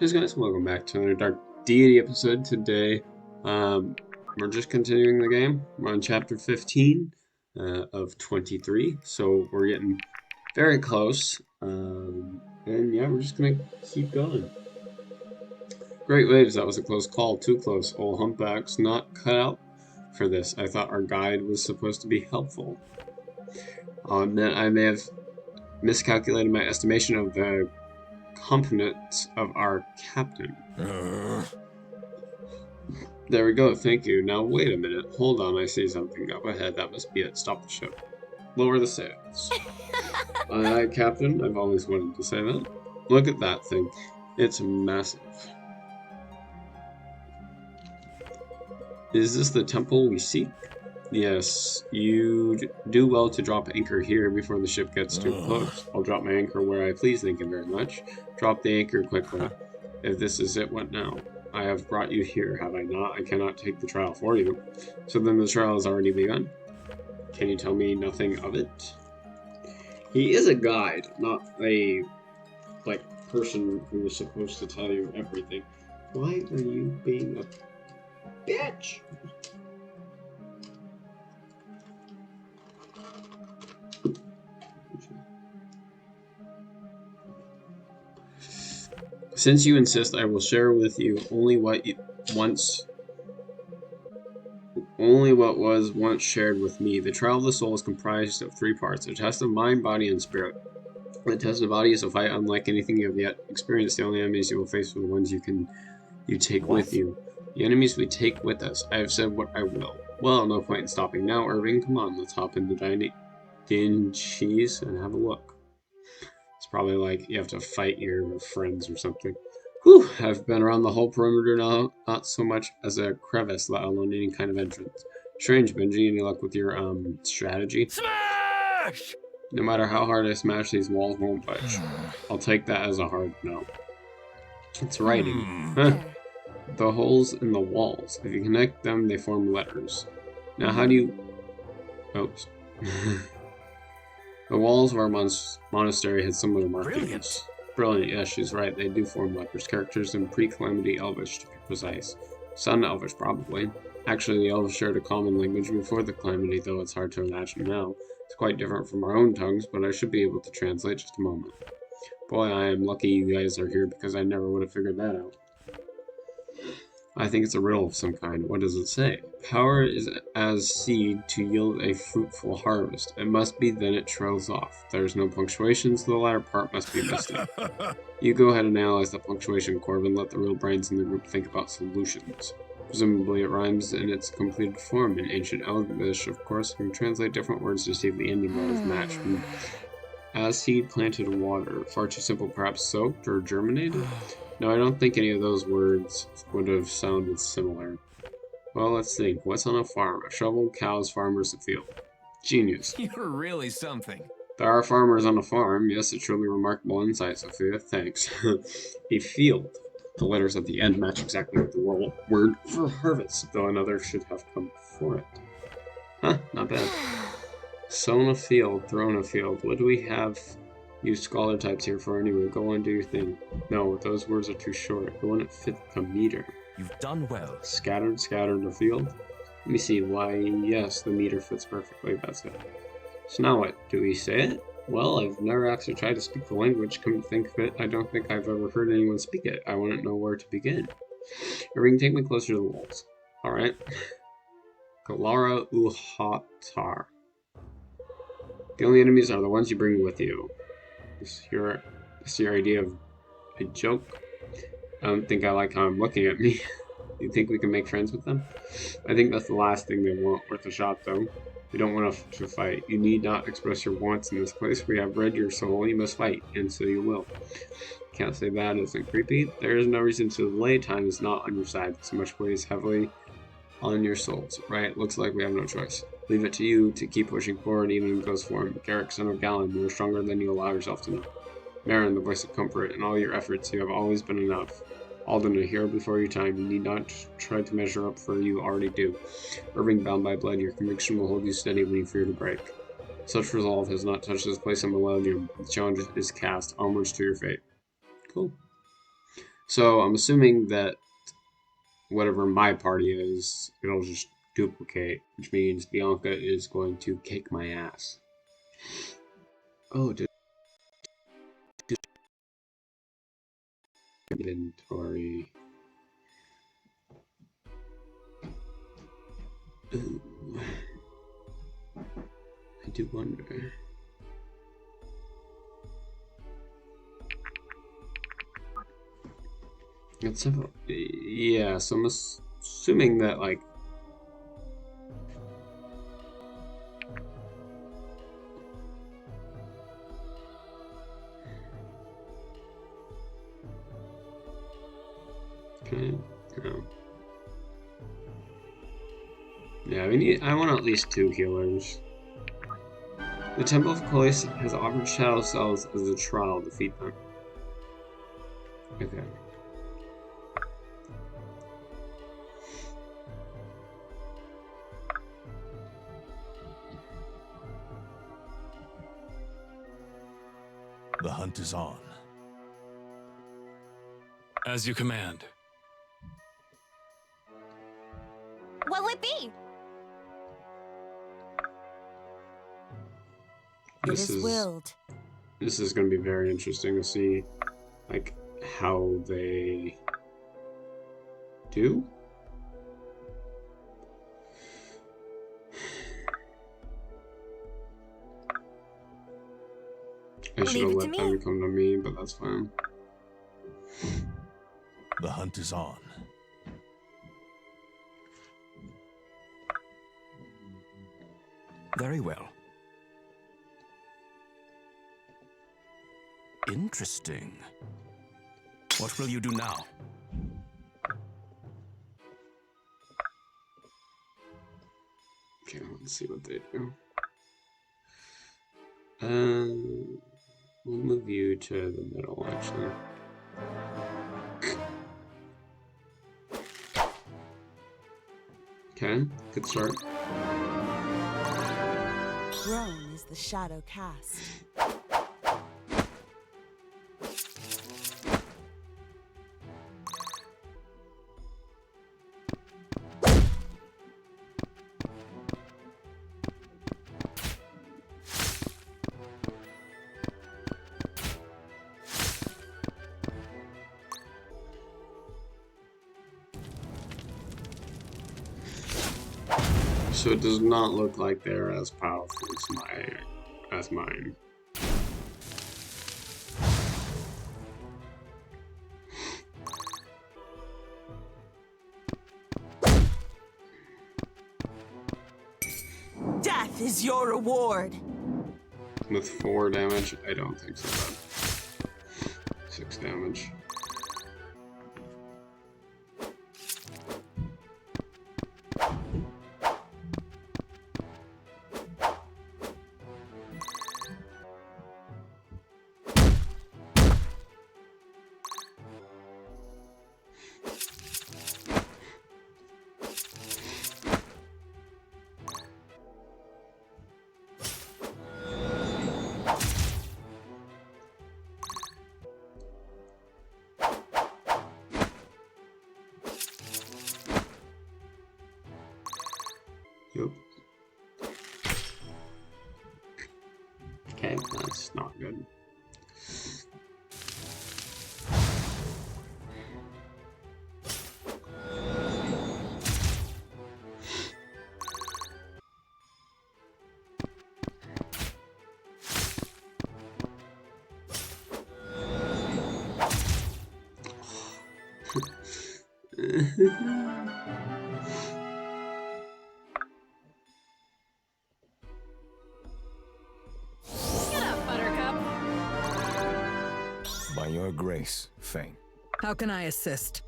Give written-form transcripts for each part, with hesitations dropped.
Hey guys, welcome back to another Dark Deity episode. Today, we're just continuing the game. We're on chapter 15 of 23, so we're getting very close. And yeah, we're just gonna keep going. Great waves, that was a close call, too close. Old humpback's not cut out for this. I thought our guide was supposed to be helpful. I'll admit I may have miscalculated my estimation of the competence of our captain. There we go, thank you. Now wait a minute. Hold on, I see something up ahead. That must be it. Stop the ship. Lower the sails. Aye, Captain. I've always wanted to say that. Look at that thing. It's massive. Is this the temple we seek? Yes. You do well to drop anchor here before the ship gets too close. I'll drop my anchor where I please, thank you very much. Drop the anchor quickly. If this is it, what now? I have brought you here, have I not? I cannot take the trial for you. So then the trial has already begun? Can you tell me nothing of it? He is a guide, not a, person who is supposed to tell you everything. Why are you being a bitch? Since you insist, I will share with you only what was once shared with me. The trial of the soul is comprised of three parts: a test of mind, body, and spirit. The test of body is a fight unlike anything you have yet experienced. The only enemies you will face are the ones you take with you. The enemies we take with us. I have said what I will. Well, no point in stopping now, Irving. Come on, let's hop into Din Cheese and have a look. It's probably like you have to fight your friends or something. Whew, I've been around the whole perimeter now, not so much as a crevice, let alone any kind of entrance. Strange, Benji, any luck with your, strategy? Smash! No matter how hard I smash, these walls won't budge. I'll take that as a hard no. It's writing. The holes in the walls. If you connect them, they form letters. Now how do you... Oops. The walls of our monastery had similar markings. Brilliant, yes, she's right. They do form letters. Characters in pre-Calamity Elvish, to be precise. Sun Elvish, probably. Actually, the Elves shared a common language before the Calamity, though it's hard to imagine now. It's quite different from our own tongues, but I should be able to translate. Just a moment. Boy, I am lucky you guys are here because I never would have figured that out. I think it's a riddle of some kind. What does it say? Power is as seed to yield a fruitful harvest. It must be, then it trails off. There's no punctuation, so the latter part must be missed up. You go ahead and analyze the punctuation, Corvan. Let the real brains in the group think about solutions. Presumably it rhymes in its completed form. In ancient Elvish, of course, we can translate different words to see if the ending letters match. As seed planted water. Far too simple, perhaps soaked or germinated? No, I don't think any of those words would have sounded similar. Well, let's think. What's on a farm? A shovel, cows, farmers, a field. Genius. You're really something. There are farmers on a farm. Yes, a truly remarkable insight, Sophia. Thanks. A field. The letters at the end match exactly with the word for harvest, though another should have come before it. Huh, not bad. Sown a field, thrown a field. What do we have used scholar types here for anyway? Go on, do your thing. No, those words are too short. It wouldn't fit the meter. You've done well. Scattered a field. Let me see. Why, yes, the meter fits perfectly. That's it. So now what? Do we say it? Well, I've never actually tried to speak the language. Come to think of it, I don't think I've ever heard anyone speak it. I wouldn't know where to begin. Irving, take me closer to the walls. Alright. Galara Uhatar. The only enemies are the ones you bring with you. Is your idea of a joke? I don't think I like how I'm looking at me. You think we can make friends with them? I think that's the last thing they want. Worth a shot, though. We don't want to fight. You need not express your wants in this place. We have read your soul. You must fight, and so you will. Can't say that isn't creepy. There is no reason to delay. Time is not on your side. So much weighs heavily on your souls. Right? Looks like we have no choice. Leave it to you to keep pushing forward, even in ghost form. Garrick, son of Gallon, you are stronger than you allow yourself to know. Marin, the voice of comfort. In all your efforts, you have always been enough. Alden, a hero before your time. You need not try to measure up, for you already do. Irving, bound by blood, your conviction will hold you steady when you fear to break. Such resolve has not touched this place in millennium. The challenge is cast onwards to your fate. Cool. So I'm assuming that whatever my party is, it'll just duplicate, which means Bianca is going to kick my ass. Oh, inventory. Ooh. I do wonder. Let's have a, yeah, so I'm assuming that, like, okay, no. Yeah, I want at least 2 healers. The Temple of Kalois has offered shadow cells as a trial. Defeat them. Okay. The hunt is on. As you command. What will it be? This is willed. This is going to be very interesting to see, like, how they do. I should have let them come to me, but that's fine. The hunt is on. Very well. Interesting. What will you do now? Okay, let's see what they do. We'll move you to the middle, actually. Okay, good start. Grown is the shadow cast. So it does not look like they're as powerful as mine. Death is your reward. With 4 damage, I don't think so. Bad. 6 damage. Yep. Okay, that's not good. By your grace, Fang. How can I assist?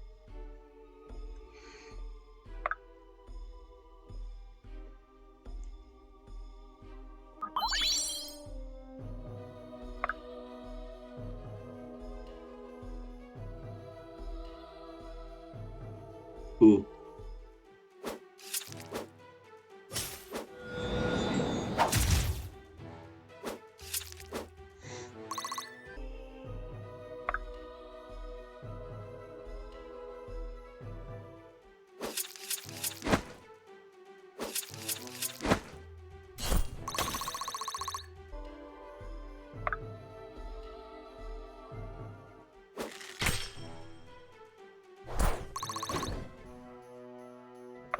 Ooh.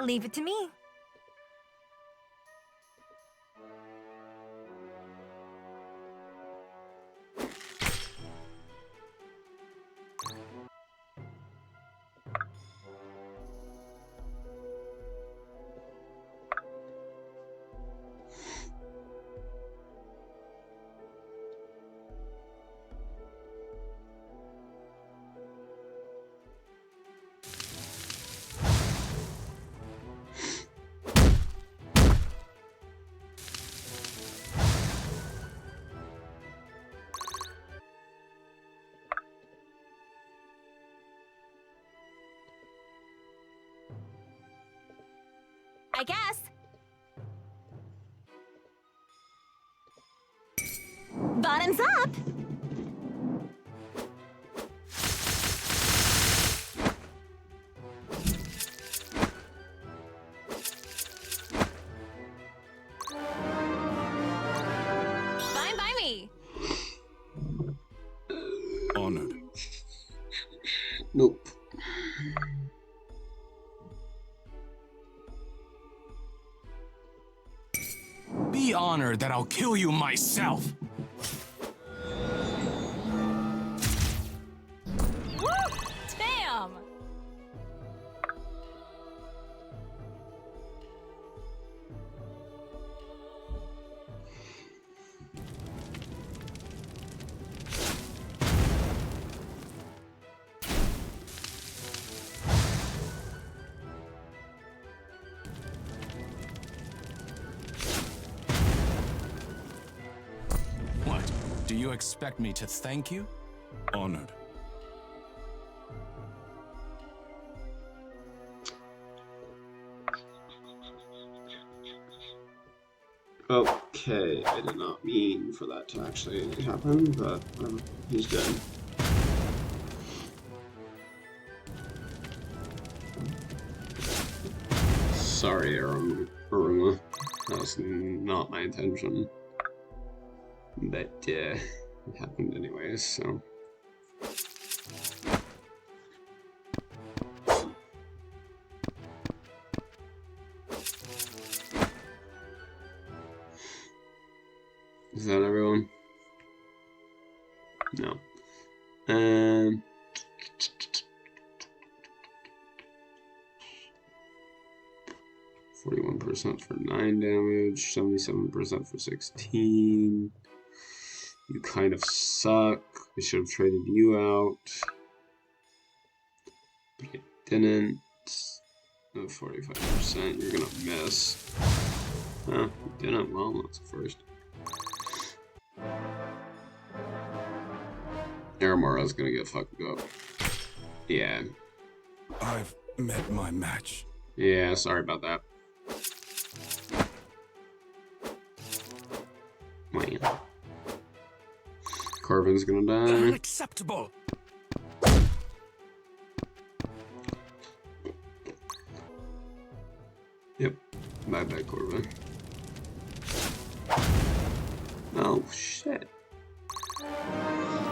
Leave it to me. I guess. Bottoms up. Fine by me. Honored. Nope. Be honored that I'll kill you myself. Woo! Damn. What? Do you expect me to thank you? Honored. Okay, I did not mean for that to actually happen, but he's dead. Sorry, Aruma. That was not my intention. But, it happened anyways, so... Is that everyone? No. 41% for 9 damage, 77% for 16. You kind of suck. I should have traded you out. But I didn't. 45%, you're gonna miss. Huh, you didn't? Well, that's a first. Aramara's gonna get fucked up. Yeah. I've met my match. Yeah, sorry about that. Man. Corvan's gonna die. Unacceptable. Yep. Bye bye, Corvan. Oh, shit.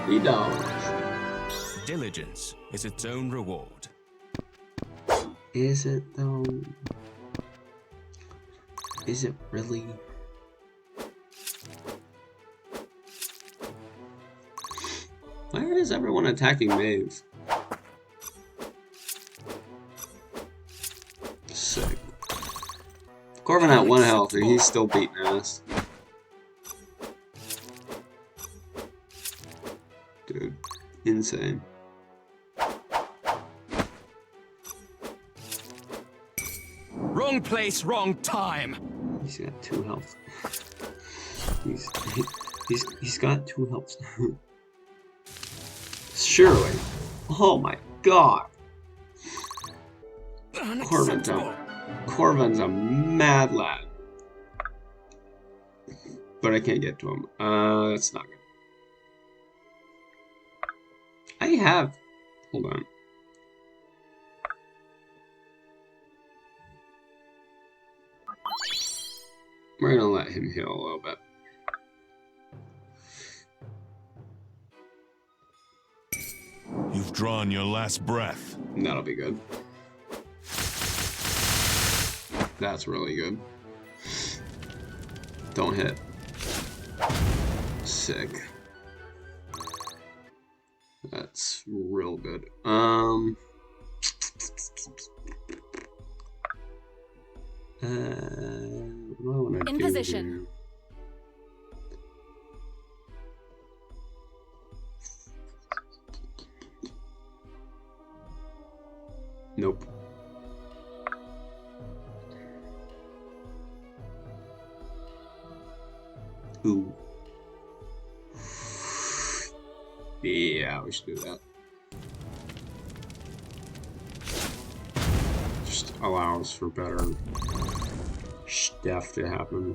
He dodged. Diligence is its own reward. Is it, though? Is it really? Why is everyone attacking Maeve? Sick. Corvan at 1 health and he's still beating ass. Dude, insane. Wrong place, wrong time. He's got 2 health. He's got 2 health. Surely. Oh my god. Corvan's a mad lad. But I can't get to him. That's not good. I have... Hold on. We're gonna let him heal a little bit. You've drawn your last breath. That'll be good. That's really good. Don't hit. Sick. That's real good. What do I want to In do position. here? Nope. Ooh. Yeah, we should do that. Just allows for better stuff to happen.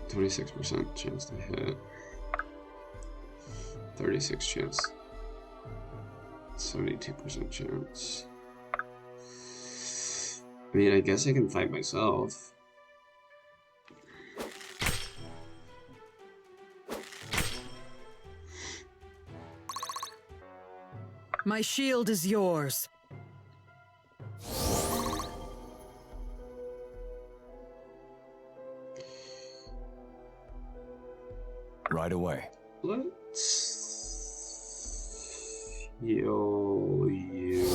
%26 chance to hit. 36 chance. 72% chance. I mean, I guess I can fight myself. My shield is yours. Right away. Let's heal you.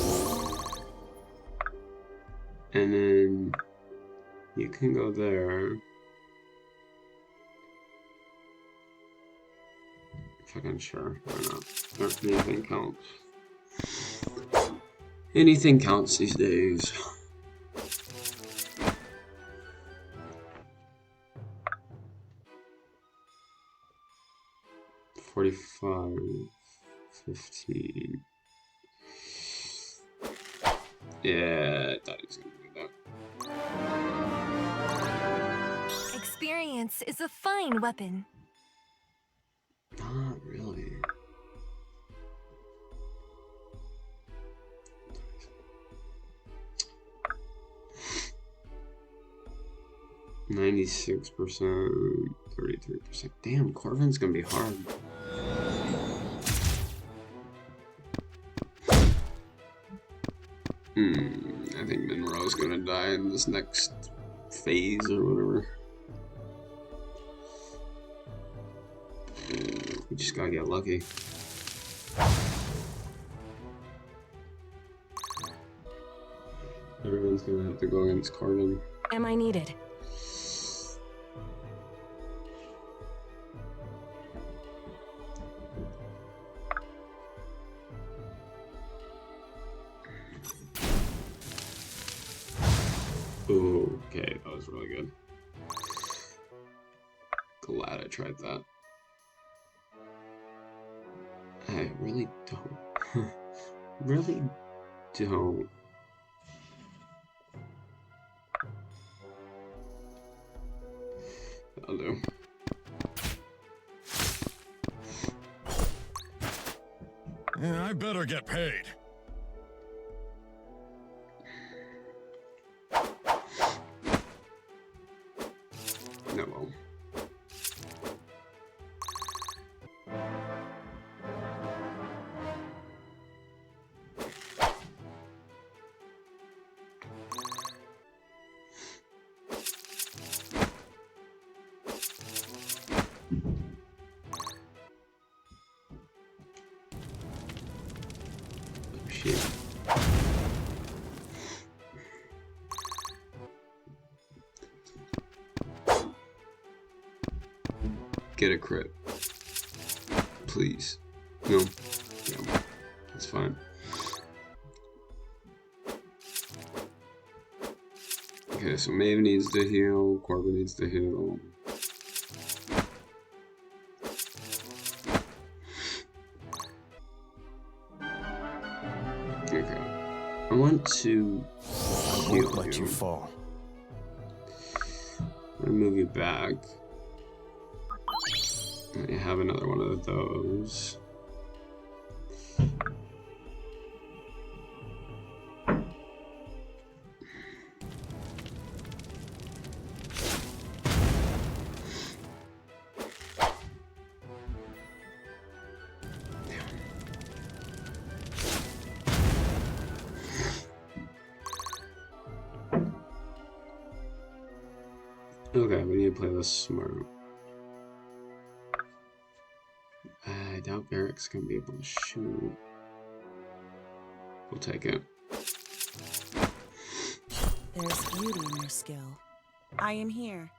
And then you can go there. Fucking sure, why not? Or anything counts. Anything counts these days. $45, $15. Yeah, I thought he was gonna do that. Experience is a fine weapon. Not really. %96, 33%. Damn, Corvan's gonna be hard. I think Monroe's gonna die in this next phase or whatever. We just gotta get lucky. Everyone's gonna have to go against Corvan. Am I needed? Ooh, okay, that was really good. Glad I tried that. I really don't. Really don't. That'll do. Yeah, I better get paid. No, well. Oh, shit. Get a crit. Please. No. Yeah. That's fine. Okay, so Maeve needs to heal, Corvan needs to heal. Okay. I want to I heal won't let you fall. I'm gonna move you back. I have another one of those. Okay, we need to play this smart. I doubt Barrick's gonna be able to shoot. We'll take it. There's beauty in your skill. I am here.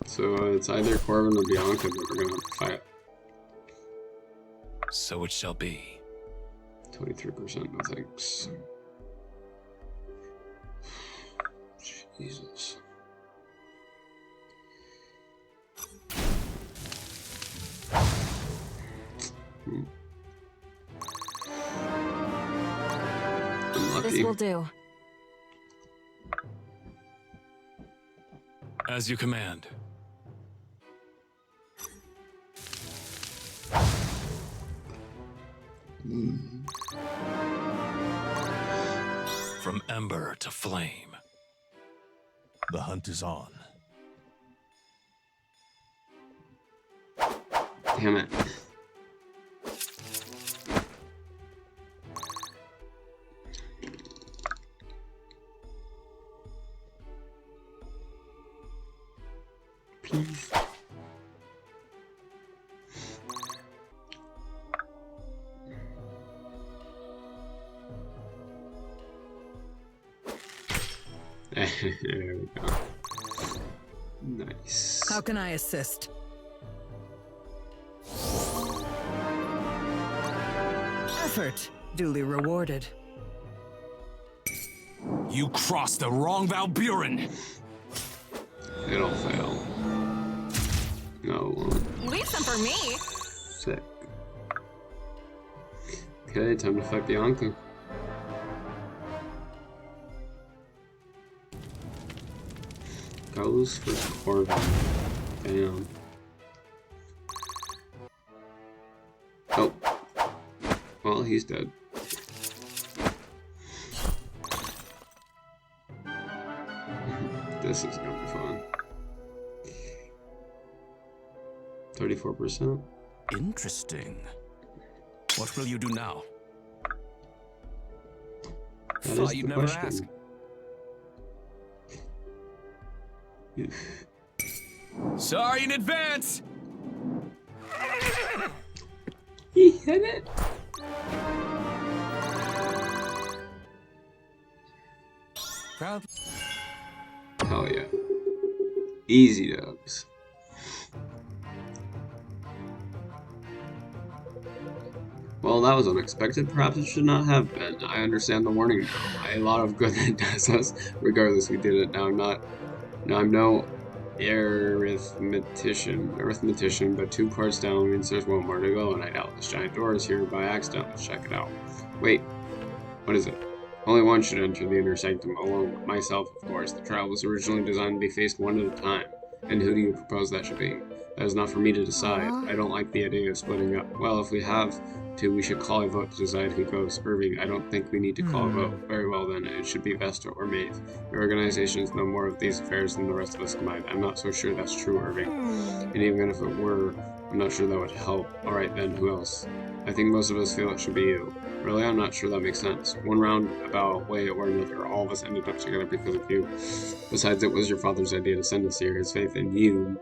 So it's either Corvan or Bianca that we're gonna have to fight. So it shall be. 23%, no thanks. Jesus. This Unlucky. will do. As you command. From ember to flame. The hunt is on. Damn it. Please. There we go. Nice. How can I assist? Effort duly rewarded. You crossed the wrong Valburen! It'll fail. No, it won't. Leave some for me. Sick. Okay, time to fight Bianca. Goes for Corvan. Damn. Oh. Well, he's dead. This is gonna be fun. 34%. Interesting. What will you do now? That is Thought you'd the never question. ask. Sorry in advance! He hit it. Proud. Hell yeah. Easy dubs. Well, that was unexpected. Perhaps it should not have been. I understand the warning though. A lot of good that does us. Regardless, we did it. Now I'm no arithmetician, but 2 parts down means there's 1 more to go, and I doubt this giant door is here by accident. Let's check it out. Wait, what is it? Only one should enter the inner sanctum, alone. Myself, of course. The trial was originally designed to be faced one at a time. And who do you propose that should be? That is not for me to decide. I don't like the idea of splitting up. Well, if we have to, we should call a vote to decide who goes. Irving, I don't think we need to call a vote. Very well then, it should be Vesta or Maeve. Your organizations know more of these affairs than the rest of us combined. I'm not so sure that's true, Irving. And even if it were, I'm not sure that would help. Alright then, who else? I think most of us feel it should be you. Really, I'm not sure that makes sense. One roundabout way or another, all of us ended up together because of you. Besides, it was your father's idea to send us here. His faith in you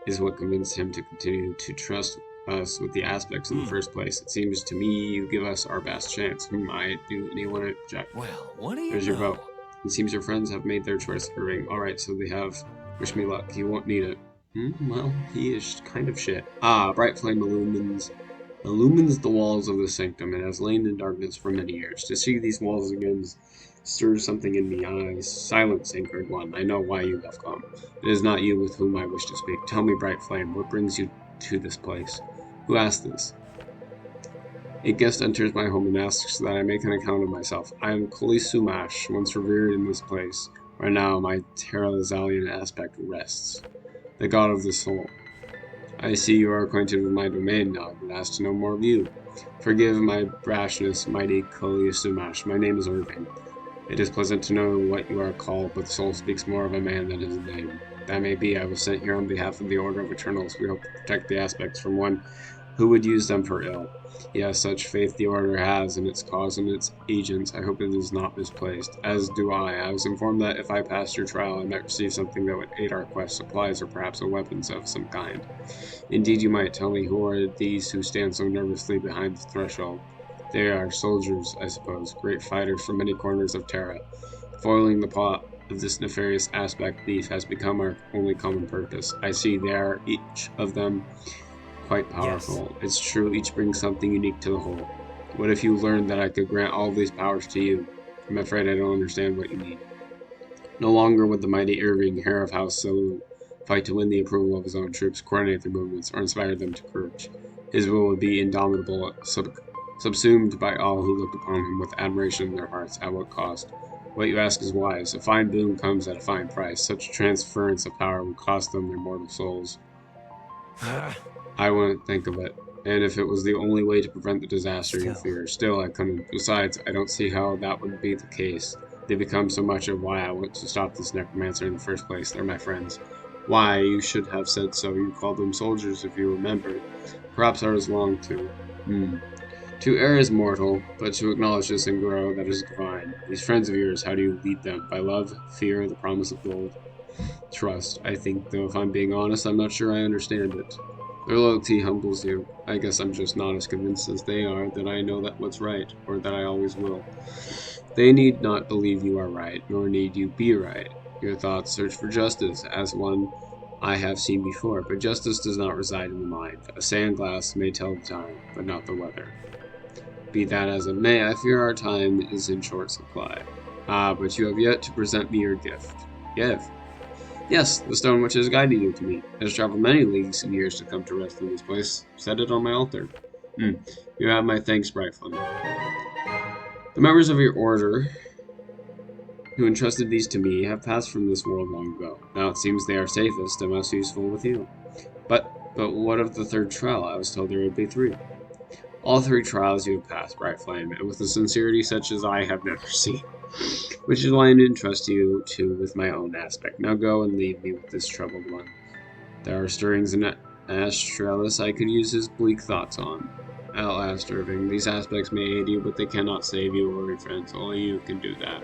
is what convinced him to continue to trust us with the aspects in the first place. It seems to me you give us our best chance. Do anyone object? Well, what do you There's your know? vote. It seems your friends have made their choice, Irving. Alright, so they have. Wish me luck. You won't need it. Well, he is kind of shit. Ah, bright flame illumines the walls of the sanctum. It has lain in darkness for many years. To see these walls again stirs something in me. Eyes. Silence, anchored one. I know why you have come. It is not you with whom I wish to speak. Tell me, bright flame, what brings you to this place? Who asked this? A guest enters my home and asks that I make an account of myself. I am Koli Sumash, once revered in this place, where now my Terrazalian aspect rests. The god of the soul. I see you are acquainted with my domain now, but ask to know more of you. Forgive my brashness, mighty Koli Sumash. My name is Irving. It is pleasant to know what you are called, but the soul speaks more of a man than his name. That may be. I was sent here on behalf of the Order of Eternals. We hope to protect the aspects from one Who would use them for ill? Yes, such faith the Order has in its cause and its agents. I hope it is not misplaced. As do I. I was informed that if I passed your trial, I might receive something that would aid our quest, supplies, or perhaps a weapons of some kind. Indeed, you might tell me who are these who stand so nervously behind the threshold. They are soldiers, I suppose, great fighters from many corners of Terra. Foiling the plot of this nefarious aspect thief has become our only common purpose. I see they are, each of them, quite powerful. It's true, each brings something unique to the whole. What if you learned that I could grant all these powers to you? I'm afraid I don't understand what you mean. No longer would the mighty Irving, Heir of House Selu, fight to win the approval of his own troops, coordinate their movements, or inspire them to courage. His will would be indomitable, subsumed by all who looked upon him with admiration in their hearts, at what cost? What you ask is wise. A fine boon comes at a fine price. Such transference of power would cost them their mortal souls. I wouldn't think of it. And if it was the only way to prevent the disaster you fear, still I couldn't. Besides, I don't see how that would be the case. They become so much of why I want to stop this necromancer in the first place. They're my friends. Why, you should have said so. You called them soldiers if you remember. Perhaps I was wrong too. To err is mortal, but to acknowledge this and grow, that is divine. These friends of yours, how do you lead them? By love, fear, the promise of gold? Trust, I think, though if I'm being honest, I'm not sure I understand it. Their loyalty humbles you. I guess I'm just not as convinced as they are that I know that what's right, or that I always will. They need not believe you are right, nor need you be right. Your thoughts search for justice, as one I have seen before, but justice does not reside in the mind. A sand glass may tell the time, but not the weather. Be that as it may, I fear our time is in short supply. Ah, but you have yet to present me your gift. Gift? Yes, the stone which has guided you to me. It has traveled many leagues and years to come to rest in this place. Set it on my altar. You have my thanks, Brightflame. The members of your order who entrusted these to me have passed from this world long ago. Now it seems they are safest and most useful with you. But what of the third trial? I was told there would be 3. All 3 trials you have passed, Brightflame, and with a sincerity such as I have never seen. Which is why I entrust you to with my own aspect. Now go and leave me with this troubled one. There are stirrings in Astralis I could use his bleak thoughts on. At last, Irving, these aspects may aid you, but they cannot save you or your friends. Only you can do that.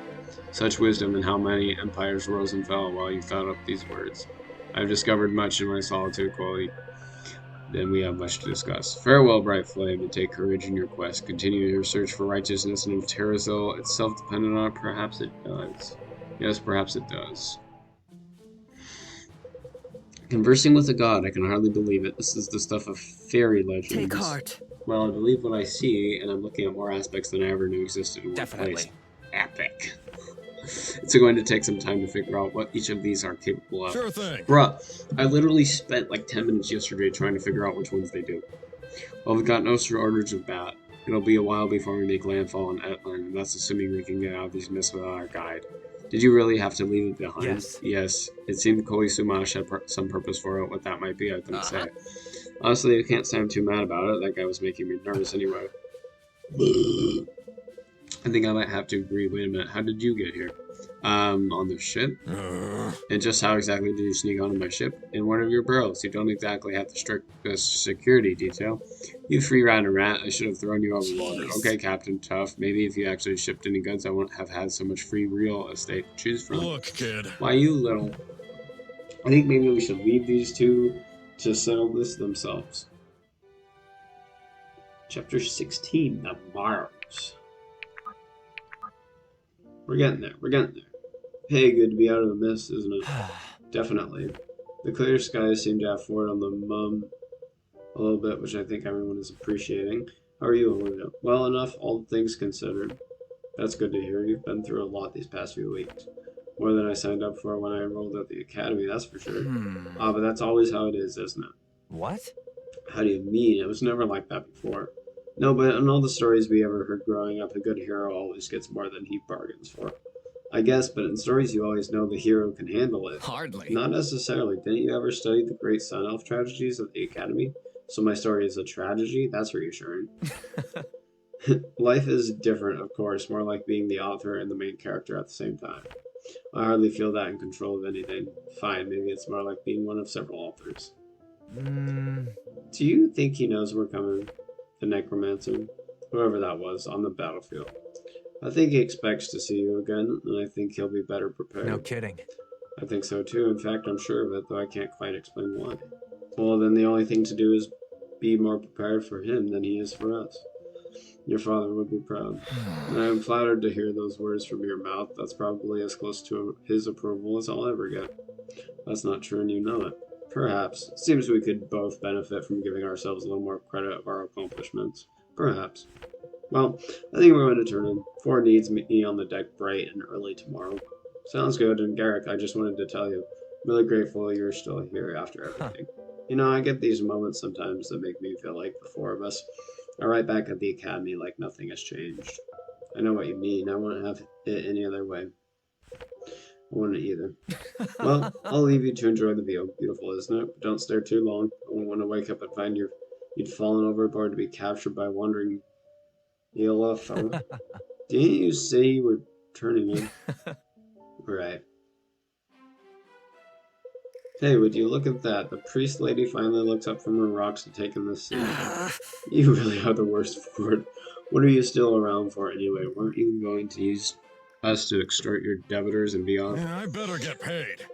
Such wisdom in how many empires rose and fell while you thought up these words. I have discovered much in my solitude, Quali. Then we have much to discuss. Farewell, bright flame, and take courage in your quest. Continue your search for righteousness, and if Terrazil itself depended on it, perhaps it does. Yes, perhaps it does. Conversing with a god, I can hardly believe it. This is the stuff of fairy legends. Take heart. Well, I believe what I see, and I'm looking at more aspects than I ever knew existed in one place. Epic. It's going to take some time to figure out what each of these are capable of. Sure thing. Bruh, I literally spent like 10 minutes yesterday trying to figure out which ones they do. Well, we've got no shortage of that. It'll be a while before we make landfall on Etland, and that's assuming we can get out of these mists without our guide. Did you really have to leave it behind? Yes. Yes. It seemed Koisumash had some purpose for it. What that might be, I couldn't say. Honestly, I can't say I'm too mad about it. That guy was making me nervous anyway. I think I might have to agree. Wait a minute. How did you get here? On the ship? And just how exactly did you sneak onto my ship? In one of your burrows. You don't exactly have the strictest security detail. You free-riding rat. I should have thrown you overboard. Okay, Captain Tough. Maybe if you actually shipped any goods, I wouldn't have had so much free real estate to choose from. Look, kid. Why, you little... I think maybe we should leave these two to settle this themselves. Chapter 16, The Morrows. We're getting there. We're getting there. Hey, good to be out of the mist, isn't it? Definitely. The clear skies seem to have forward on the mum a little bit, which I think everyone is appreciating. How are you, Olivia? Well enough, all things considered. That's good to hear. You've been through a lot these past few weeks. More than I signed up for when I enrolled at the academy, that's for sure. But that's always how it is, isn't it? What? How do you mean? It was never like that before. No, but in all the stories we ever heard growing up, a good hero always gets more than he bargains for. I guess, but in stories you always know the hero can handle it. Hardly. Not necessarily. Didn't you ever study the great Sun Elf tragedies at the academy? So my story is a tragedy? That's reassuring. Life is different, of course, more like being the author and the main character at the same time. I hardly feel that in control of anything. Fine, maybe it's more like being one of several authors. Do you think he knows we're coming? The necromancer, whoever that was, on the battlefield. I think he expects to see you again, and I think he'll be better prepared. No kidding. I think so too. In fact, I'm sure of it, though I can't quite explain why. Well, then the only thing to do is be more prepared for him than he is for us. Your father would be proud. And I am flattered to hear those words from your mouth. That's probably as close to his approval as I'll ever get. That's not true, and you know it. Perhaps. It seems we could both benefit from giving ourselves a little more credit of our accomplishments. Perhaps. Well, I think we're going to turn in. Ford needs me on the deck bright and early tomorrow. Sounds good, and Garrick, I just wanted to tell you, I'm really grateful you're still here after everything. You know, I get these moments sometimes that make me feel like the four of us are right back at the academy like nothing has changed. I know what you mean. I wouldn't have it any other way. I wouldn't either. Well, I'll leave you to enjoy the view. Beautiful, isn't it? But don't stare too long. I won't want to wake up and find you'd fallen overboard to be captured by wandering UFO. Didn't you say you were turning in? Right. Hey, would you look at that? The priest lady finally looks up from her rocks to take in the scene. You really are the worst for it. What are you still around for anyway? Weren't you going to use us to extort your debitors and be off? I better get paid.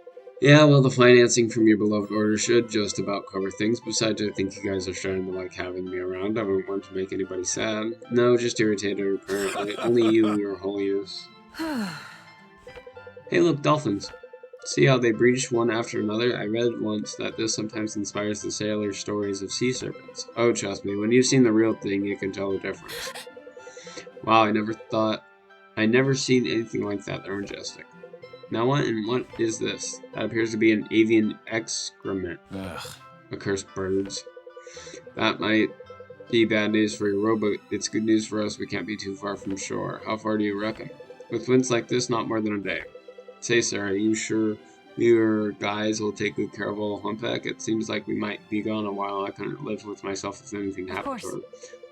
Yeah, well, the financing from your beloved order should just about cover things. Besides, I think you guys are starting to like having me around. I wouldn't want to make anybody sad. No, just irritated, apparently. Only you and your holiness. Hey, look, dolphins. See how they breach one after another? I read once that this sometimes inspires the sailors' stories of sea serpents. Oh, trust me, when you've seen the real thing, you can tell the difference. Wow, I never seen anything like that. They're majestic. Now what is this? That appears to be an avian excrement. Ugh. Accursed birds. That might be bad news for your rowboat. It's good news for us. We can't be too far from shore. How far do you reckon? With winds like this, not more than a day. Say, Sarah, are you sure your guys will take good care of old Humpback? It seems like we might be gone a while. I couldn't live with myself if anything happened to her.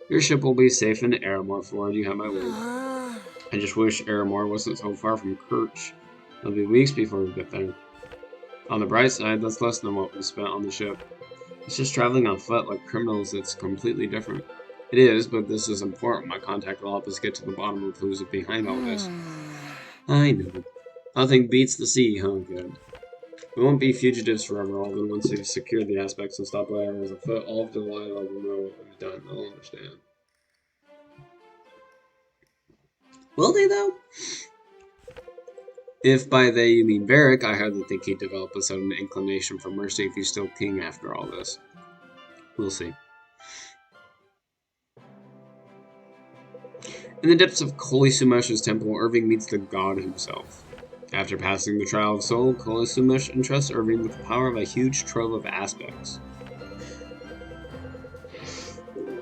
Your ship will be safe in Aramore, Ford. You have my word. I just wish Aramore wasn't so far from Kirch. It'll be weeks before we get there. On the bright side, that's less than what we spent on the ship. It's just traveling on foot like criminals. It's completely different. It is, but this is important. My contact will help us get to the bottom of who's behind all this. I know. Nothing beats the sea, huh? Good. We won't be fugitives forever, although once we've secured the aspects and stop by as a foot, all of Delilah will know what we've done. They'll understand. Will they, though? If by they you mean Varric, I hardly think he'd develop a sudden inclination for mercy if he's still king after all this. We'll see. In the depths of Kolisumesh's temple, Irving meets the god himself. After passing the trial of soul, Kolisumesh entrusts Irving with the power of a huge trove of aspects.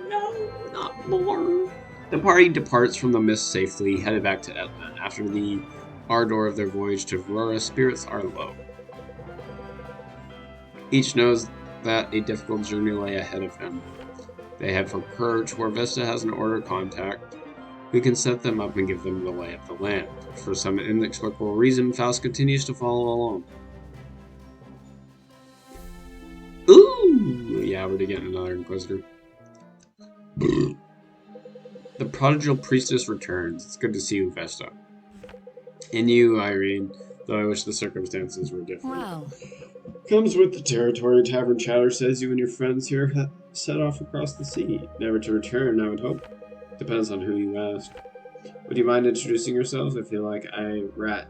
No, not more. The party departs from the mist safely, headed back to Etna. After the ardor of their voyage to Aurora, spirits are low. Each knows that a difficult journey lay ahead of them. They head for Kirch, where Vesta has an order contact who can set them up and give them the lay of the land. For some inexplicable reason, Faust continues to follow along. Ooh! Yeah, we're getting another Inquisitor. The prodigal priestess returns. It's good to see you, Vesta. And you, Irene, though I wish the circumstances were different. Wow. Comes with the territory. Tavern chatter says you and your friends here set off across the sea. Never to return, I would hope. Depends on who you ask. Would you mind introducing yourself? I feel like a rat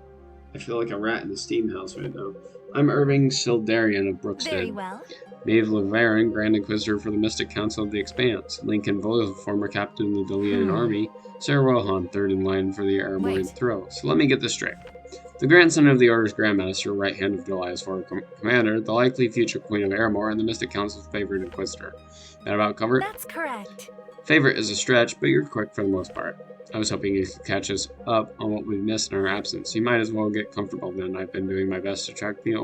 in the steam house right now. I'm Irving Sildarian of Brookstead. Very well. Maeve Levarin, Grand Inquisitor for the Mystic Council of the Expanse. Lincoln Voyle, former captain of the Delian Army. Sarah Rohan, third in line for the Aramorian Throne. So let me get this straight. The grandson of the Order's Grandmaster, right hand of Delia's former commander, the likely future Queen of Aramor, and the Mystic Council's favorite Inquisitor. That about covered? That's correct. Favorite is a stretch, but you're quick for the most part. I was hoping you could catch us up on what we've missed in our absence. You might as well get comfortable then. I've been doing my best to track the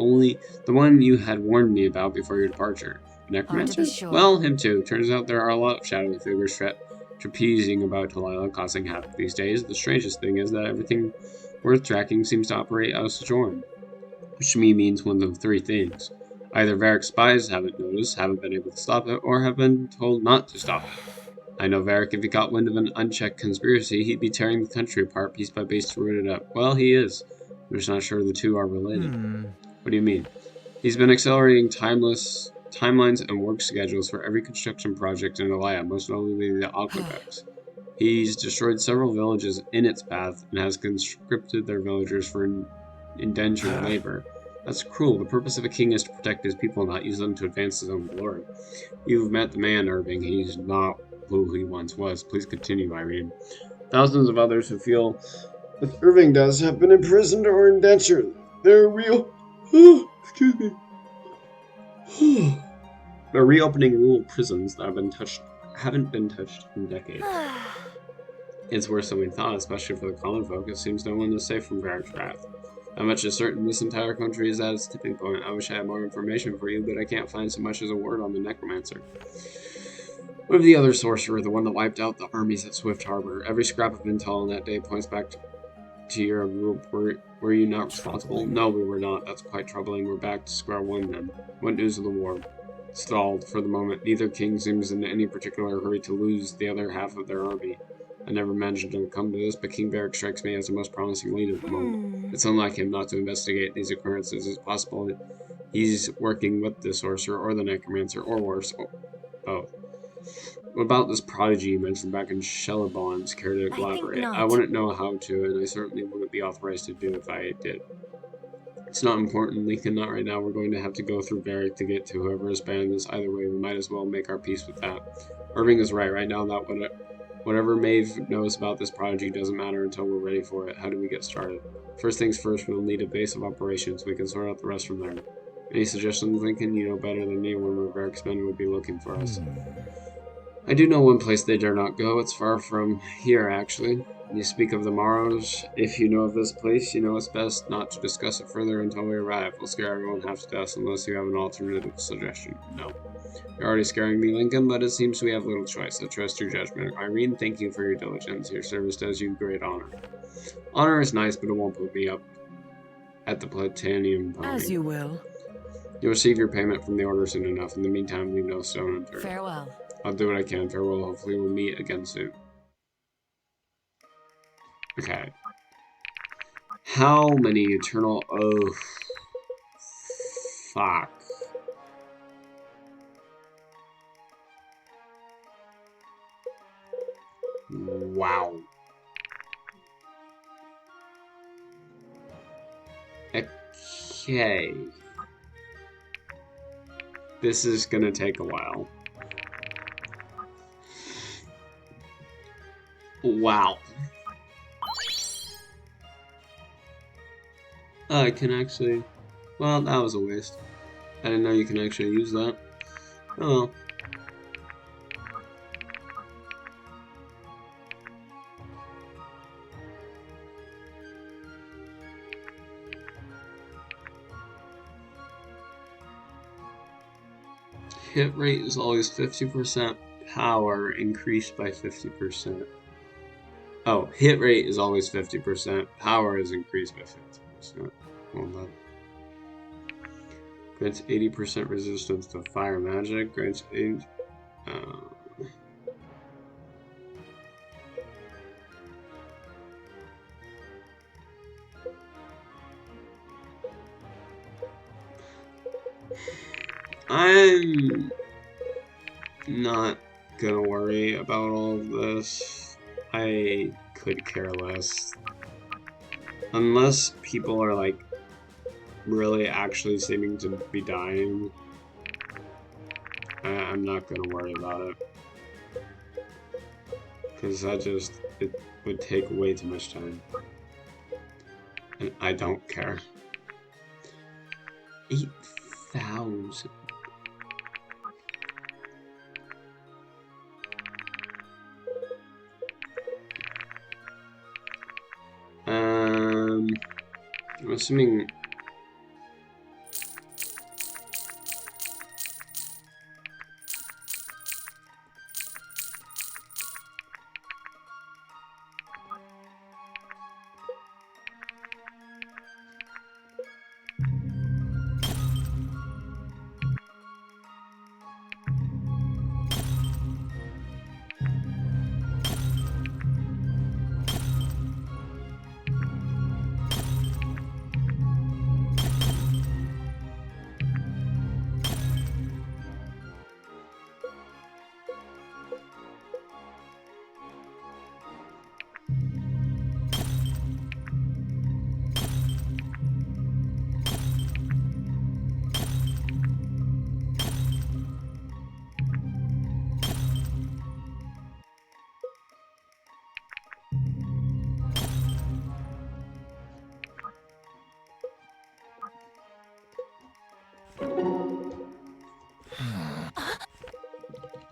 one you had warned me about before your departure. Necromancer? Sure. Well, him too. Turns out there are a lot of shadowy figures trapezing about Delilah, causing havoc these days. The strangest thing is that everything worth tracking seems to operate out of Sojourn. Which to me means one of three things. Either Varric's spies haven't noticed, haven't been able to stop it, or have been told not to stop it. I know Varric, if he got wind of an unchecked conspiracy, he'd be tearing the country apart piece by piece to root it up. Well, he is. I'm just not sure the two are related. What do you mean? He's been accelerating timelines and work schedules for every construction project in Elia, most notably the aqueducts. He's destroyed several villages in its path and has conscripted their villagers for indentured labor. That's cruel. The purpose of a king is to protect his people, not use them to advance his own glory. You've met the man, Irving. He's not who he once was. Please continue, Irene. Thousands of others who feel as Irving does have been imprisoned or indentured. They're real. Excuse me. They're reopening rural prisons that haven't been touched in decades. It's worse than we thought, especially for the common folk. It seems no one is safe from Varric's wrath. That much is certain. This entire country is at its tipping point. I wish I had more information for you, but I can't find so much as a word on the necromancer. What of the other sorcerer, the one that wiped out the armies at Swift Harbor? Every scrap of intel on that day points back to your group. Were you not responsible? No, we were not. That's quite troubling. We're back to square one then. What news of the war? Stalled for the moment. Neither king seems in any particular hurry to lose the other half of their army. I never imagined it would come to this, but King Varric strikes me as the most promising lead at the moment. It's unlike him not to investigate these occurrences. It's possible he's working with the sorcerer or the necromancer, or worse, both. What about this prodigy you mentioned back in Shellabon's? Care to elaborate? I wouldn't know how to, and I certainly wouldn't be authorized to do if I did. It's not important, Leakin, not right now. We're going to have to go through Varric to get to whoever is banned this. Either way, we might as well make our peace with that. Irving is right now that whatever Maeve knows about this prodigy doesn't matter until we're ready for it. How do we get started? First things first, we'll need a base of operations. We can sort out the rest from there. Any suggestions, Lincoln? You know better than me where Varric's men would be looking for us. I do know one place they dare not go. It's far from here, actually. You speak of the Morrows. If you know of this place, you know it's best not to discuss it further until we arrive. We'll scare everyone half to death unless you have an alternative suggestion. No. You're already scaring me, Lincoln, but it seems we have little choice. I trust your judgment. Irene, thank you for your diligence. Your service does you great honor. Honor is nice, but it won't put me up at the Platanium pony. As you will. You'll receive your payment from the order soon enough. In the meantime, leave no stone unturned. Farewell. I'll do what I can. Farewell. Hopefully we'll meet again soon. Okay. How many eternal... Oh. Fuck. Wow. Okay. This is gonna take a while. Wow. I can actually... Well, that was a waste. I didn't know you can actually use that. Oh well. Hit rate is always 50%. Power increased by 50%. Oh, hit rate is always 50%. Power is increased by 50%. Hold on. Grants 80% resistance to fire magic. Grants 8. I'm not gonna worry about all of this. I could care less. Unless people are like really actually seeming to be dying, I'm not gonna worry about it. Because it would take way too much time. And I don't care. 8,000. I'm assuming...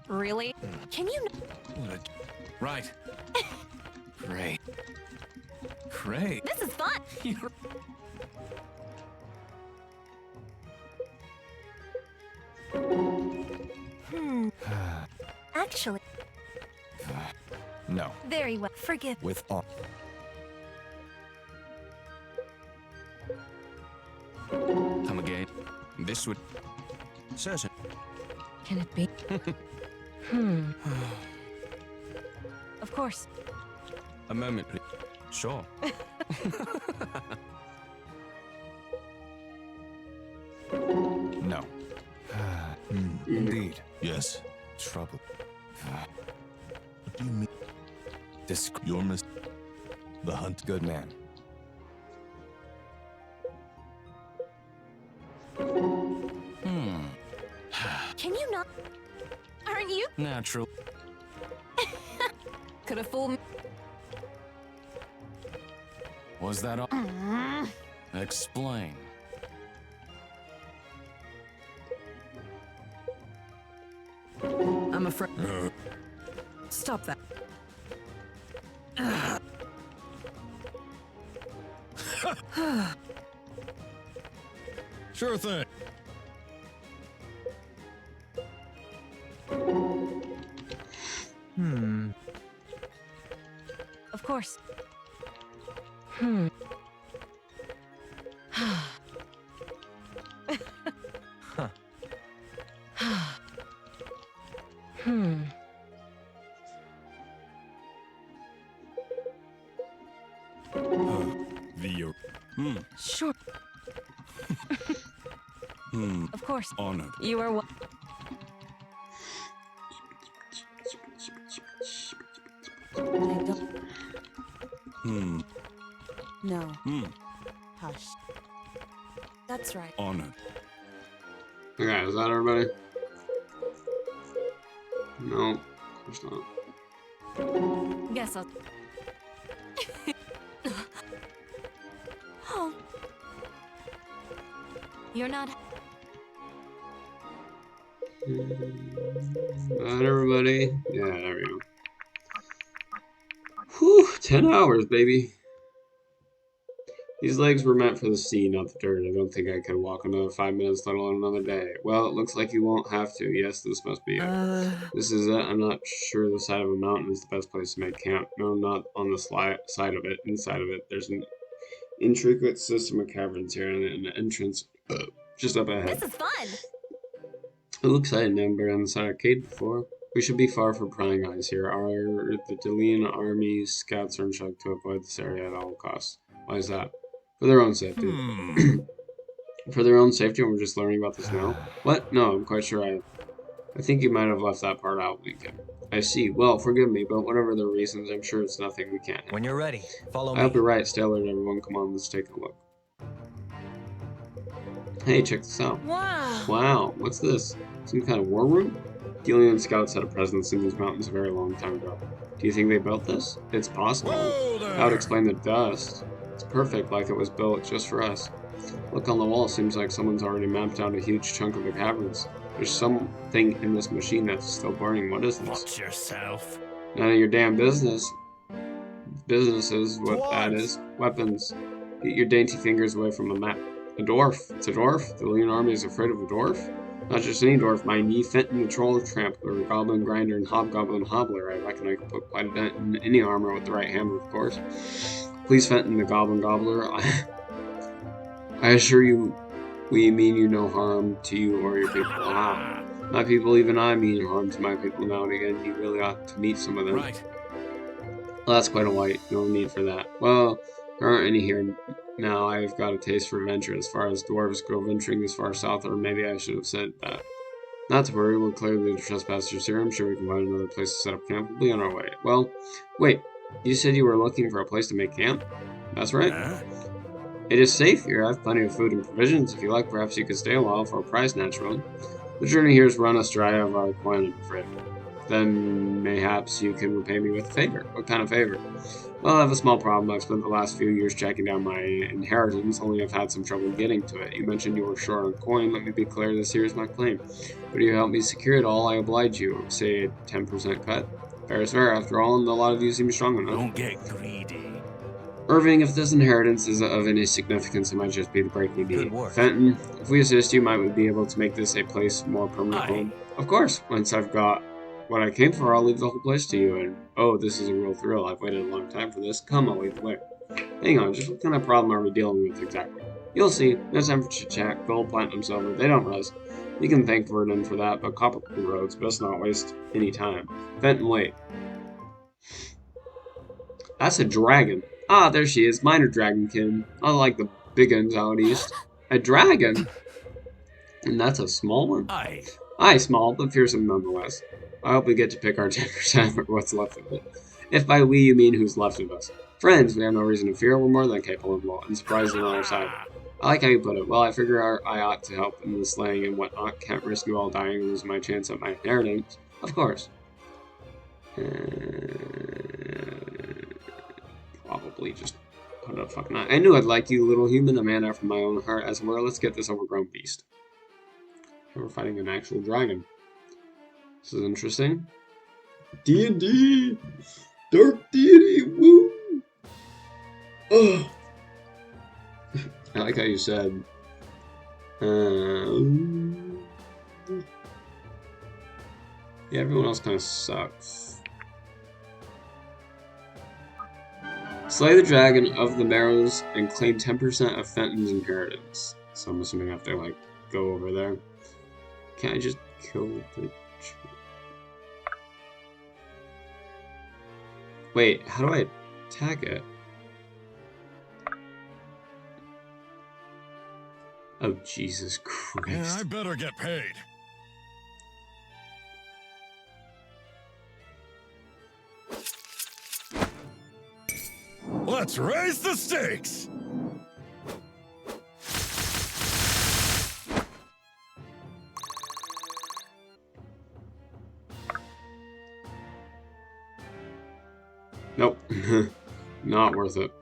Really? Can you? Right. Great. Great. This is fun. You're... Actually, No. very well. Forgive. With all. Come again. This would... Certain. Can it be? Of course. A moment, please. Sure. No. Indeed. Yes. Trouble. What do you mean? Your the hunt. Good man. Can you not? Aren't you? Natural. Could have fooled me. Was that all? Explain. I'm afraid. Stop that. Sure thing. Of course. Sure. Of course. Honored. You are what? I don't. No. Hush. That's right. Honored. Okay, is that everybody? No, of course not. Guess I'll. Oh. You're not. Not everybody? Yeah, there we go. Whew, 10 hours, baby. These legs were meant for the sea, not the dirt. I don't think I can walk another 5 minutes, let alone another day. Well, it looks like you won't have to. Yes, this must be it. This is it. I'm not sure the side of a mountain is the best place to make camp. No, not on the side of it. Inside of it, there's an intricate system of caverns here and an entrance just up ahead. This is fun. It looks like I've never been inside a cave before. We should be far from prying eyes here. The Delian army's scouts are instructed to avoid this area at all costs. Why is that? For their own safety. For their own safety, and we're just learning about this now? What? No, I'm quite sure I think you might have left that part out, Lincoln. I see. Well, forgive me, but whatever the reasons, I'm sure it's nothing we can't handle. When you're ready, follow me. I hope you're right. Stay alert, everyone. Come on, let's take a look. Hey, check this out. Wow. Wow, what's this? Some kind of war room? Delian scouts had a presence in these mountains a very long time ago. Do you think they built this? It's possible. That would explain the dust. It's perfect, like it was built just for us. Look on the wall, seems like someone's already mapped out a huge chunk of the caverns. There's something in this machine that's still burning. What is this? Watch yourself. None of your damn business. Business is what that is. Weapons. Get your dainty fingers away from a map. A dwarf. It's a dwarf. The Delian army is afraid of a dwarf? Not just any dwarf. My knee Fenton, the troll trampler, goblin grinder, and hobgoblin hobbler. I reckon I could put quite a dent in any armor with the right hammer, of course. Please, Fenton, the goblin gobbler. I assure you, we mean you no harm to you or your people. Ah, my people, even I mean harm to my people now and again. You really ought to meet some of them. Right. Well, that's quite a white. No need for that. Well, there aren't any here now. I've got a taste for adventure as far as dwarves go venturing this far south, or maybe I should have said that. Not to worry, we're clearly the trespassers here. I'm sure we can find another place to set up camp. We'll be on our way. Well, wait. You said you were looking for a place to make camp? That's right. It is safe here. I have plenty of food and provisions. If you like, perhaps you could stay a while for a price, naturally. The journey here has run us dry of our coin, I'm afraid. Then mayhaps you can repay me with a favor. What kind of favor? Well, I have a small problem. I've spent the last few years tracking down my inheritance, only I've had some trouble getting to it. You mentioned you were short on coin. Let me be clear, this here is my claim. But if you help me secure it all, I oblige you. Say a 10% cut. Fair is fair, after all, and a lot of you seem strong enough. Don't get greedy. Irving, if this inheritance is of any significance, it might just be the break you need. Good work. Fenton, if we assist you, might we be able to make this a place more permanent Aye. home? Of course, once I've got what I came for, I'll leave the whole place to you, and oh, this is a real thrill. I've waited a long time for this. Come, I'll lead the way. Hang on, just what kind of problem are we dealing with exactly? You'll see. No time for chit-chat. Gold, platinum, silver, they don't rust. You can thank Verdun for that, but copper roads, best not waste any time. Fenton, wait. That's a dragon. Ah, there she is, minor dragonkin. Unlike the big uns out east. A dragon? And that's a small one? Aye. Aye, small, but fearsome nonetheless. I hope we get to pick our 10% or what's left of it. If by we you mean who's left of us. Friends, we have no reason to fear, we're more than capable and surprisingly on our side. I like how you put it. Well, I figure I ought to help in the slaying and whatnot. Can't risk you all dying and losing my chance at my inheritance. Of course. Probably just put a fucking eye. I knew I'd like you, little human, a man after my own heart, as it were. Let's get this overgrown beast. We're fighting an actual dragon. This is interesting. D&D! Dark deity! Woo! Oh. I like how you said. Yeah, everyone else kind of sucks. Slay the dragon of the Marrows and claim 10% of Fenton's inheritance. So I'm assuming I have to, like, go over there. Can't I just kill the... Wait, how do I attack it? Oh, Jesus Christ. Yeah, I better get paid. Let's raise the stakes! Nope. Not worth it.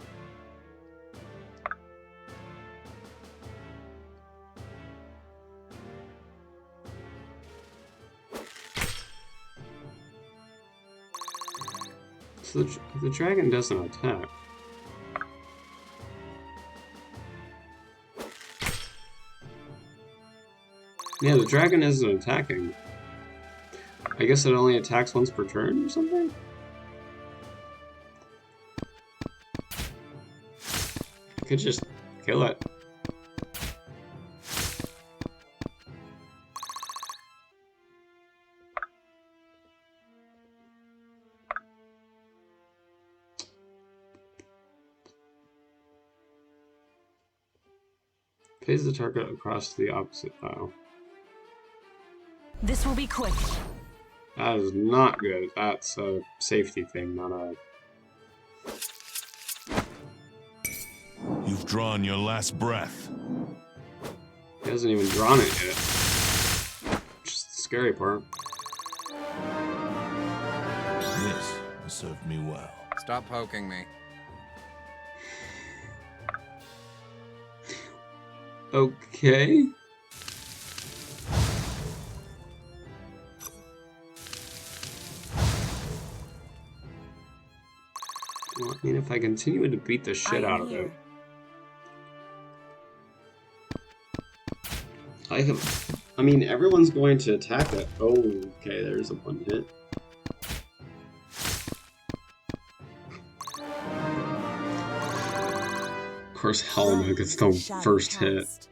So the dragon doesn't attack. Yeah, the dragon isn't attacking. I guess it only attacks once per turn or something? I could just kill it. Phase the target across to the opposite tile. This will be quick. That is not good. That's a safety thing, not a... You've drawn your last breath. He hasn't even drawn it yet. Which is the scary part. This will serve me well. Stop poking me. Okay. Well, I mean, if I continue to beat the shit out of it, I mean, everyone's going to attack it. Oh, okay, there's a one hit. Of course, Helena gets the first hit.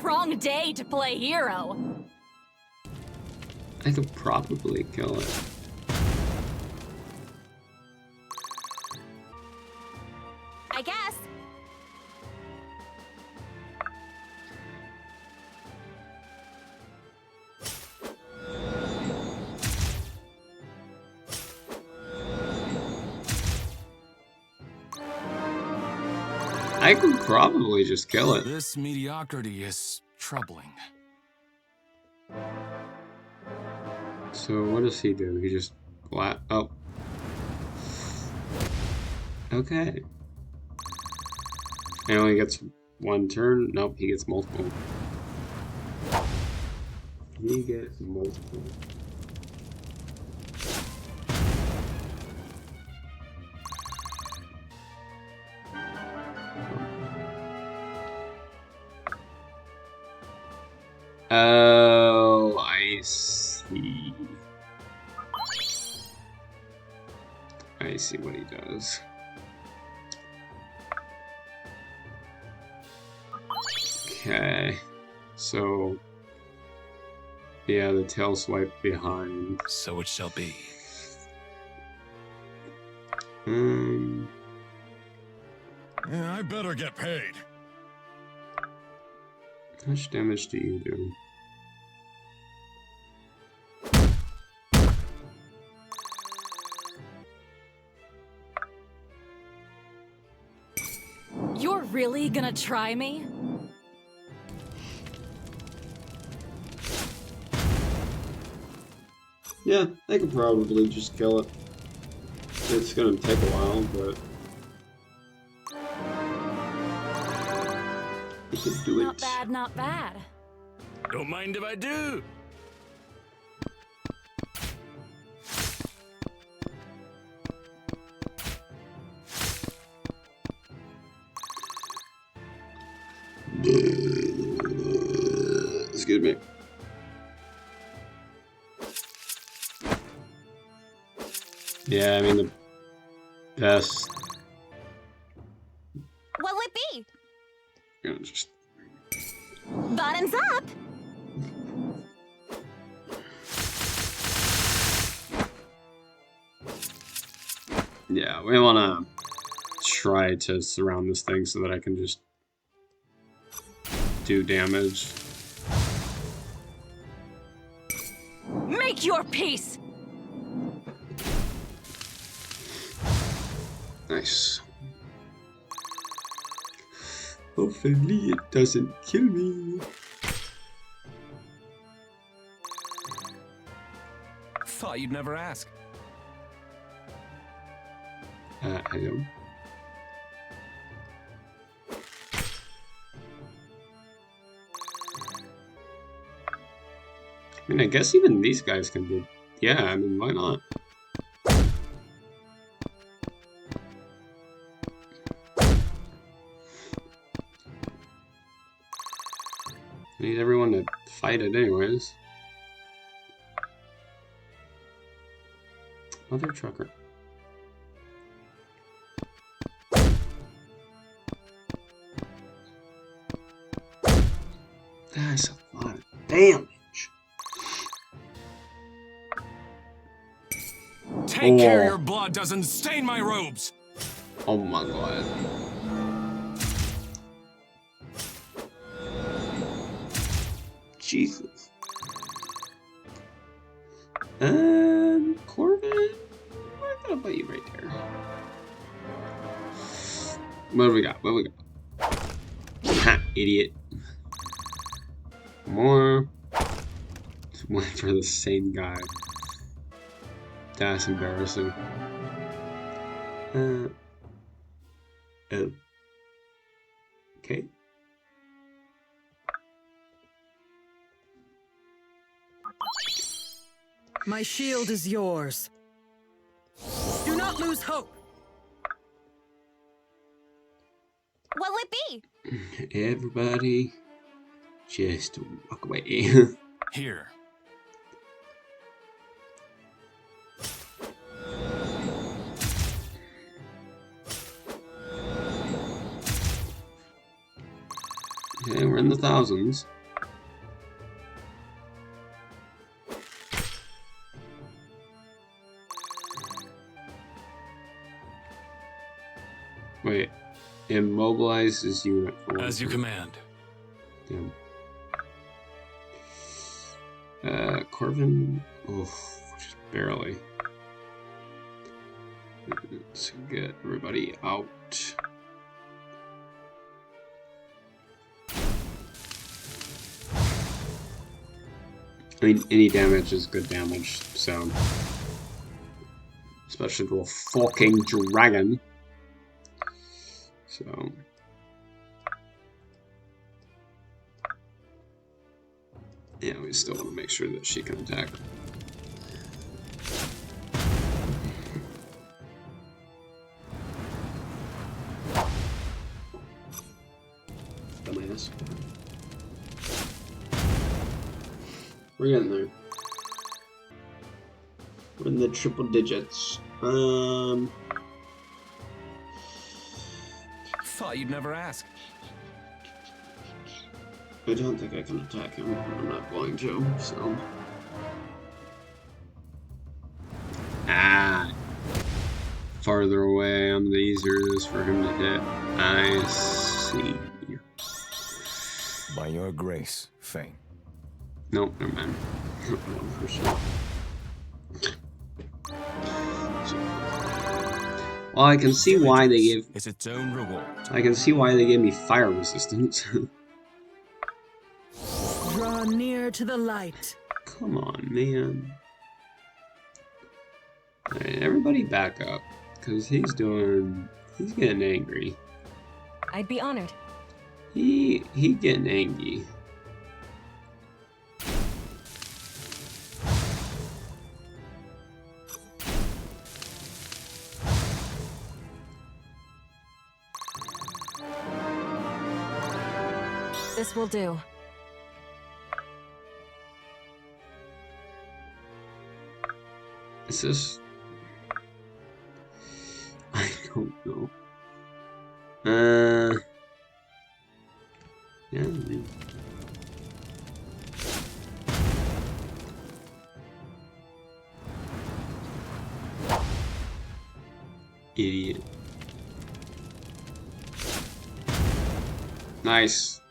Wrong day to play hero. I could probably kill it. I guess. I could probably just kill it. This mediocrity is troubling. So what does he do? He just oh. Okay. He only gets one turn. Nope, he gets multiple. He gets multiple. Oh, I see. I see what he does. Okay, so yeah, the tail swipe behind. So it shall be. Yeah, I better get paid. How much damage do you do? You're really gonna try me? Yeah, I could probably just kill it. It's gonna take a while, but you could do it. Not bad, not bad. Don't mind if I do. Excuse me. Yeah, I mean the best. What'll it be? You know, just Bottoms up! yeah, we wanna try to surround this thing so that I can just do damage. Make your peace! Nice. Hopefully it doesn't kill me. Thought you'd never ask. I know. I mean, I guess even these guys can do. Yeah, I mean, why not? I need everyone to fight it anyways. Mother trucker. That's a lot of damage. Take care your blood doesn't stain my robes. Oh my god. Jesus. Corvan? I'm gonna put you right there. What do we got? What do we got? Ha, idiot. More. Went for the same guy. That's embarrassing. Oh. Okay. My shield is yours. Do not lose hope. What'll it be? Everybody, just walk away. Here. Okay, we're in the thousands. Wait, immobilize this unit for one As you turn. command. Damn. Corvan. Oh, just barely. Let's get everybody out. I mean, any damage is good damage, so... Especially to a fucking dragon. So... Yeah, we still want to make sure that she can attack. Dumbass. We're getting there. We're in the triple digits. Thought you'd never ask. I don't think I can attack him. I'm not going to, so... Ah! Farther away, the easier it is for him to hit. I see. By your grace, Fane. Nope, never mind. One person. Well, I can see why they gave... It's its own reward. I can see why they gave me fire resistance. Draw near to the light. Come on, man. Alright, everybody back up. Because he's getting angry. I'd be honored. He getting angry. This will do. Is this... I don't know. Yeah, man. Idiot. Nice.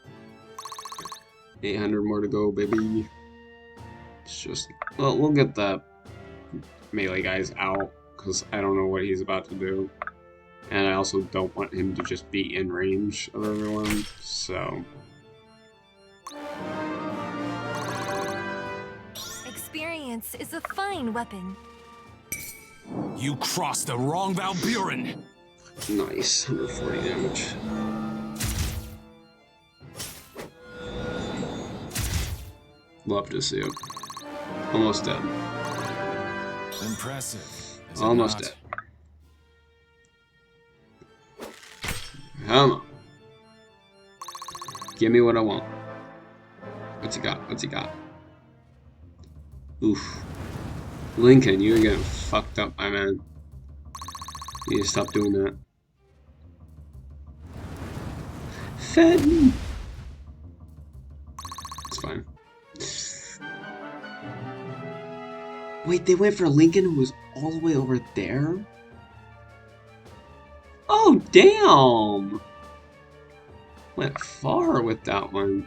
800 more to go, baby. It's just... Well, we'll get the melee guys out, because I don't know what he's about to do. And I also don't want him to just be in range of everyone, so... Experience is a fine weapon. You crossed the wrong Valburin. Nice, 140 damage. Love to see it. Almost dead. Impressive. Is it Almost not? dead. Come on. Give me what I want. What's he got? What's he got? Oof. Lincoln, you're getting fucked up, my man. You need to stop doing that. Fed. It's fine. Wait, they went for Lincoln, who was all the way over there? Oh, damn! Went far with that one.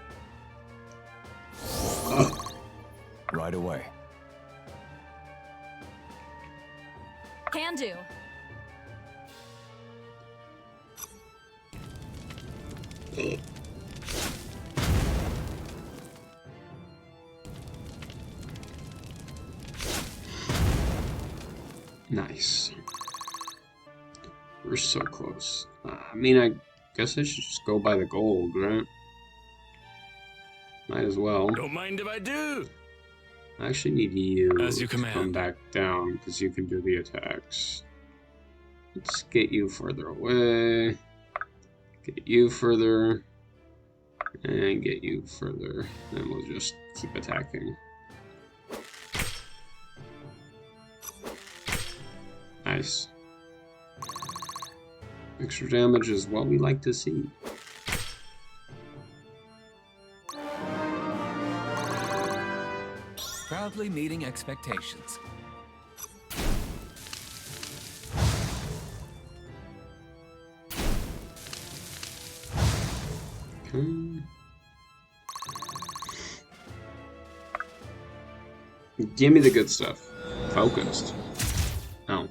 Ugh. Right away. Can do. Nice. We're so close. I mean, I guess I should just go by the gold, right? Might as well. Don't mind if I do. I actually need you As you to command. come back down, because you can do the attacks. Let's get you further away. Get you further. And get you further. And we'll just keep attacking. Nice. Extra damage is what we like to see. Proudly meeting expectations. Okay. Give me the good stuff. Focused. Oh.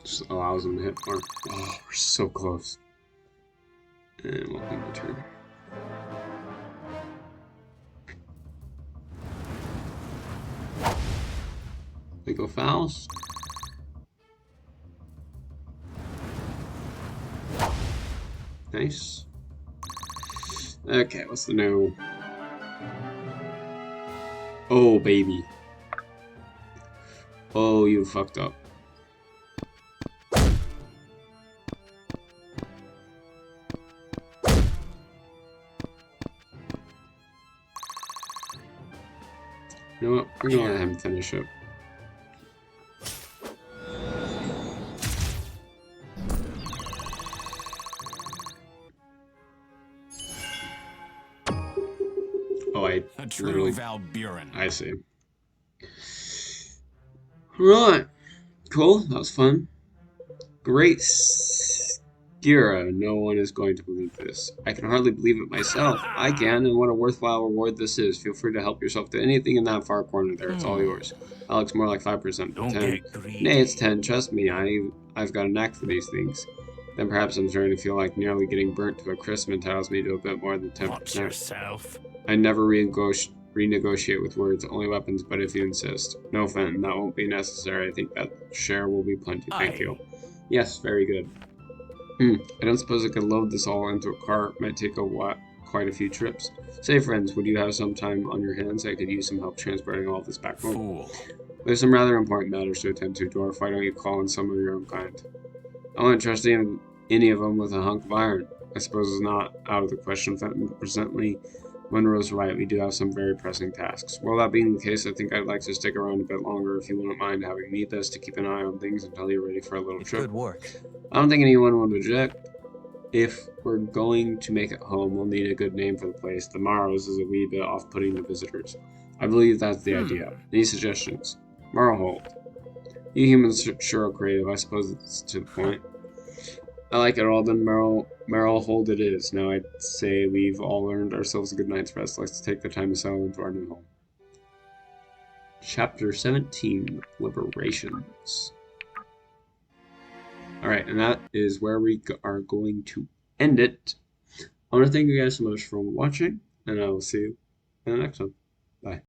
Just allows them to hit more. Oh, we're so close. And we'll end the turn. We go Faust. Nice. Okay, what's the new? Oh, baby. Oh, you fucked up. You know what? We're gonna let him finish it. Oh, I A true literally... Valburin. I see. Right. Cool. That was fun. Great. Skira. No one is going to believe this. I can hardly believe it myself. I can, and what a worthwhile reward this is. Feel free to help yourself to anything in that far corner there. It's all yours. That looks more like 5%. Don't 10. get greedy. Nay, it's 10. Trust me. I've got a knack for these things. Then perhaps I'm starting to feel like nearly getting burnt to a crisp entitles me to a bit more than 10%. Watch yourself. I never renegotiate with words, only weapons, but if you insist. No, Fenton, that won't be necessary. I think that share will be plenty. Thank you. Yes, very good. I don't suppose I could load this all into a car. It might take a while, quite a few trips. Say, friends, would you have some time on your hands? I could use some help transporting all this back home. Fool. There's some rather important matters to attend to, Dwarf. Why don't you call in some of your own kind? I won't trust any of them with a hunk of iron. I suppose it's not out of the question, Fenton, but presently, Monroe's right, we do have some very pressing tasks. Well, that being the case, I think I'd like to stick around a bit longer if you wouldn't mind having me this to keep an eye on things until you're ready for a little trip. Good work. I don't think anyone would object. If we're going to make it home, we'll need a good name for the place. The Morrows is a wee bit off-putting to visitors. I believe that's the idea. Any suggestions? Morrowhold. You humans sure are creative. I suppose it's to the point. I like it all, then Merrillhold it is. Now I'd say we've all earned ourselves a good night's rest. Let's take the time to settle into our new home. Chapter 17, Liberations. Alright, and that is where we are going to end it. I want to thank you guys so much for watching, and I will see you in the next one.